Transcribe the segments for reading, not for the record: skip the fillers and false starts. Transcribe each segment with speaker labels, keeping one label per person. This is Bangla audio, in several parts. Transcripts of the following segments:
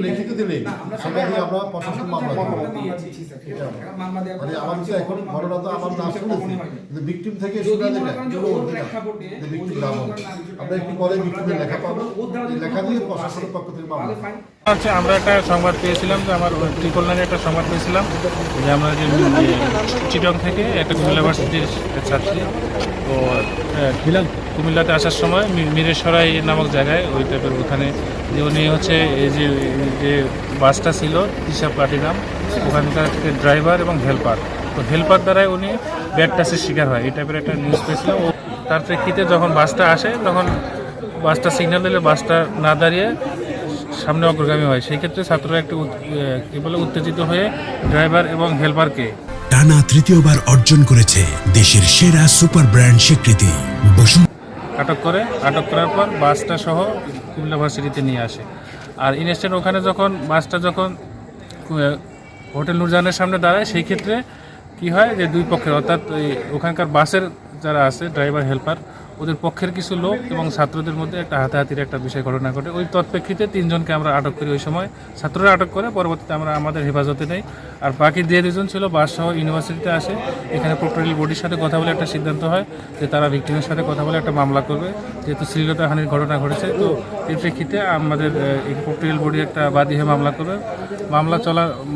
Speaker 1: লিখিত দিলে সেটা দিয়ে আমরা প্রশাসন মামলা মানে আমার তো এখন ঘটনা তো আমার না শুনেছি কিন্তু ভিকটিম থেকে শোনা যেটা ভিকটিম নাম আমরা একটু পরে ভিকটিমের লেখা পাবো এই লেখা দিয়ে প্রশাসনের পক্ষ থেকে মামলা
Speaker 2: আচ্ছা, আমরা একটা সংবাদ পেয়েছিলাম যে আমার ট্রিপল নাইনে একটা সংবাদ পেয়েছিলাম যে আমরা যে চিটং থেকে একটা কুমিল্লা ইউনিভার্সিটির ছাত্রী তো কুমিল্লাতে আসার সময় মিরেশ্বরাই নামক জায়গায় ওই টাইপের ওখানে যে উনি হচ্ছে এই যে বাসটা ছিল দিশা প্লাটিনাম ওখানকার ড্রাইভার এবং হেল্পার তো হেল্পার দ্বারাই উনি ব্যাড টাচের শিকার হয় এই টাইপের একটা নিউজ পেয়েছিলাম ও তার প্রেক্ষিতে যখন বাসটা আসে তখন বাসটা সিগন্যাল দিলে বাসটা না দাঁড়িয়ে সামনে অগ্রগামী হয় সেই ক্ষেত্রে ছাত্ররা একটু কি বলে উত্তেজিত হয়ে ড্রাইভার এবং হেল্পারকে
Speaker 3: টানা তৃতীয়বার অর্জন করেছে দেশের সেরা সুপার ব্র্যান্ড স্বীকৃতি
Speaker 2: আটক করার পর বাসটা সহ কুমিল্লা ভার্সিটিতে নিয়ে আসে আর ইনস্ট্যান্ট ওখানে যখন বাসটা যখন হোটেল নূরজাহানের সামনে দাঁড়ায় সেই ক্ষেত্রে কি হয় যে দুই পক্ষের অর্থাৎ ওখানকার বাসের যারা আছে ড্রাইভার হেল্পার ওদের পক্ষের কিছু লোক এবং ছাত্রদের মধ্যে একটা হাতাহাতির একটা বিষয় ঘটনা ঘটে ওই তৎপ্রেক্ষিতে 3 জনকে আমরা আটক করি ওই সময় ছাত্ররা আটক করে পরবর্তীতে আমরা আমাদের হেফাজতে নেই আর বাকি 2 জন ছিল বাস সহ ইউনিভার্সিটিতে আসে এখানে প্রক্টোরিয়াল বডির সাথে কথা বলে একটা সিদ্ধান্ত হয় যে তারা ভিক্টিমের সাথে কথা বলে একটা মামলা করবে যেহেতু শ্লীলতাহানির ঘটনা ঘটেছে তো এর প্রেক্ষিতে আমাদের এই প্রক্টোরিয়াল বডি একটা বাদী হয়ে মামলা করবে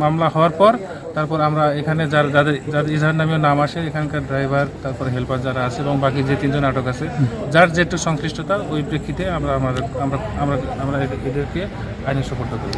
Speaker 2: মামলা হওয়ার পর তারপর আমরা এখানে যাদের ইজহার নামীয় নাম আসে এখানকার ড্রাইভার তারপর হেল্পার যারা আছে এবং বাকি যে 3 জন আটক আছে যার যেটা সংশ্লিষ্টতা ওই প্রেক্ষিতে আমরা এদেরকে আইনে সোপর্দ করি।